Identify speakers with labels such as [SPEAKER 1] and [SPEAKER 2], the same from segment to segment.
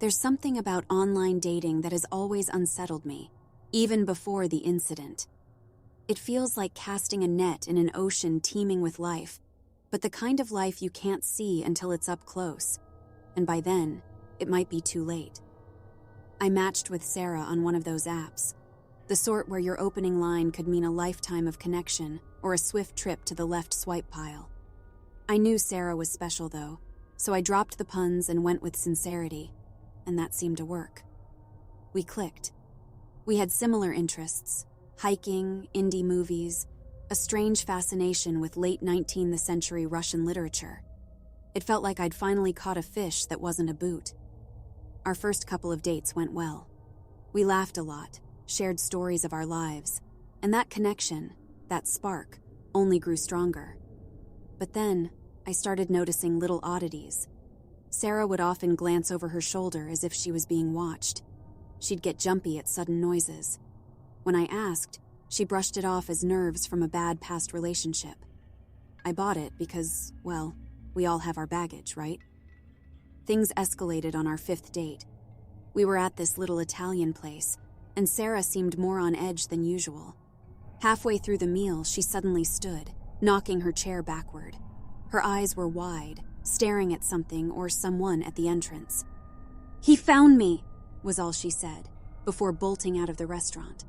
[SPEAKER 1] There's something about online dating that has always unsettled me, even before the incident. It feels like casting a net in an ocean teeming with life, but the kind of life you can't see until it's up close, and by then, it might be too late. I matched with Sarah on one of those apps, the sort where your opening line could mean a lifetime of connection or a swift trip to the left swipe pile. I knew Sarah was special though, so I dropped the puns and went with sincerity, and that seemed to work. We clicked. We had similar interests: hiking, indie movies, a strange fascination with late 19th century Russian literature. It felt like I'd finally caught a fish that wasn't a boot. Our first couple of dates went well. We laughed a lot, shared stories of our lives, and that connection, that spark, only grew stronger. But then, I started noticing little oddities. Sarah would often glance over her shoulder as if she was being watched. She'd get jumpy at sudden noises. When I asked, she brushed it off as nerves from a bad past relationship. I bought it because, well, we all have our baggage, right? Things escalated on our 5th date. We were at this little Italian place, and Sarah seemed more on edge than usual. Halfway through the meal, she suddenly stood, knocking her chair backward. Her eyes were wide, staring at something or someone at the entrance. "He found me," was all she said, before bolting out of the restaurant.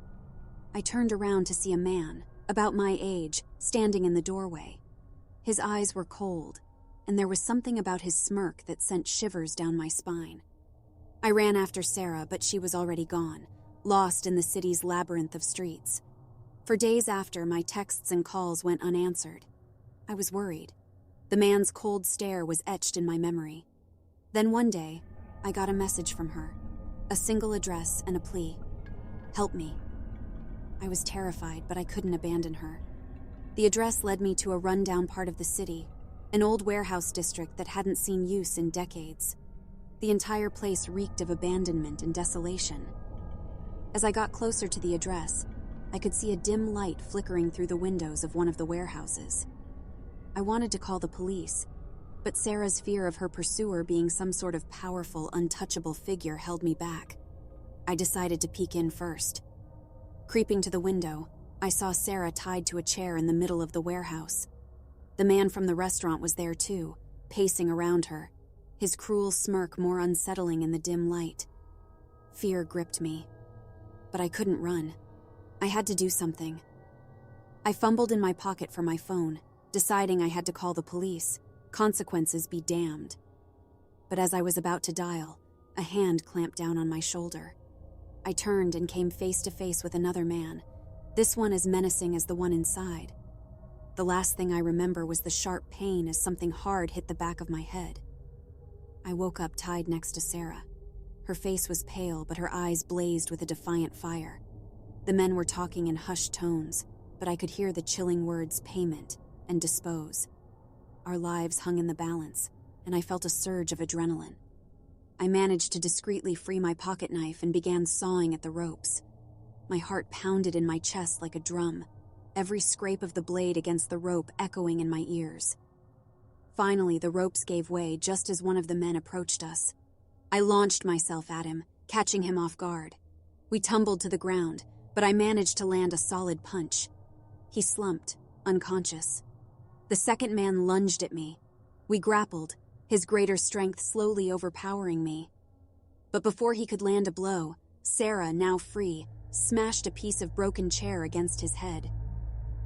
[SPEAKER 1] I turned around to see a man, about my age, standing in the doorway. His eyes were cold, and there was something about his smirk that sent shivers down my spine. I ran after Sarah, but she was already gone, lost in the city's labyrinth of streets. For days after, my texts and calls went unanswered. I was worried. The man's cold stare was etched in my memory. Then one day, I got a message from her, a single address and a plea. "Help me." I was terrified, but I couldn't abandon her. The address led me to a rundown part of the city, an old warehouse district that hadn't seen use in decades. The entire place reeked of abandonment and desolation. As I got closer to the address, I could see a dim light flickering through the windows of one of the warehouses. I wanted to call the police, but Sarah's fear of her pursuer being some sort of powerful, untouchable figure held me back. I decided to peek in first. Creeping to the window, I saw Sarah tied to a chair in the middle of the warehouse. The man from the restaurant was there too, pacing around her, his cruel smirk more unsettling in the dim light. Fear gripped me, but I couldn't run. I had to do something. I fumbled in my pocket for my phone, deciding I had to call the police. Consequences be damned. But as I was about to dial, a hand clamped down on my shoulder. I turned and came face to face with another man, this one as menacing as the one inside. The last thing I remember was the sharp pain as something hard hit the back of my head. I woke up tied next to Sarah. Her face was pale, but her eyes blazed with a defiant fire. The men were talking in hushed tones, but I could hear the chilling words payment and dispose. Our lives hung in the balance, and I felt a surge of adrenaline. I managed to discreetly free my pocket knife and began sawing at the ropes. My heart pounded in my chest like a drum, every scrape of the blade against the rope echoing in my ears. Finally, the ropes gave way just as one of the men approached us. I launched myself at him, catching him off guard. We tumbled to the ground, but I managed to land a solid punch. He slumped, unconscious. The second man lunged at me. We grappled, his greater strength slowly overpowering me. But before he could land a blow, Sarah, now free, smashed a piece of broken chair against his head.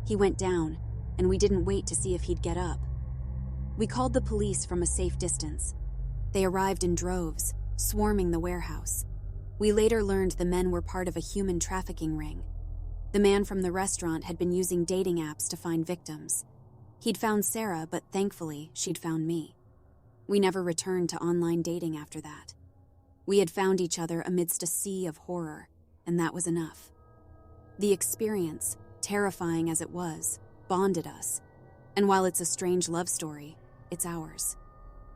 [SPEAKER 1] He went down, and we didn't wait to see if he'd get up. We called the police from a safe distance. They arrived in droves, swarming the warehouse. We later learned the men were part of a human trafficking ring. The man from the restaurant had been using dating apps to find victims. He'd found Sarah, but thankfully, she'd found me. We never returned to online dating after that. We had found each other amidst a sea of horror, and that was enough. The experience, terrifying as it was, bonded us. And while it's a strange love story, it's ours.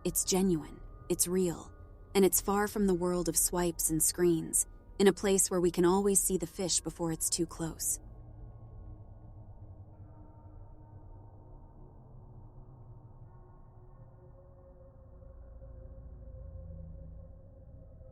[SPEAKER 1] It's genuine, it's real, and it's far from the world of swipes and screens, in a place where we can always see the fish before it's too close.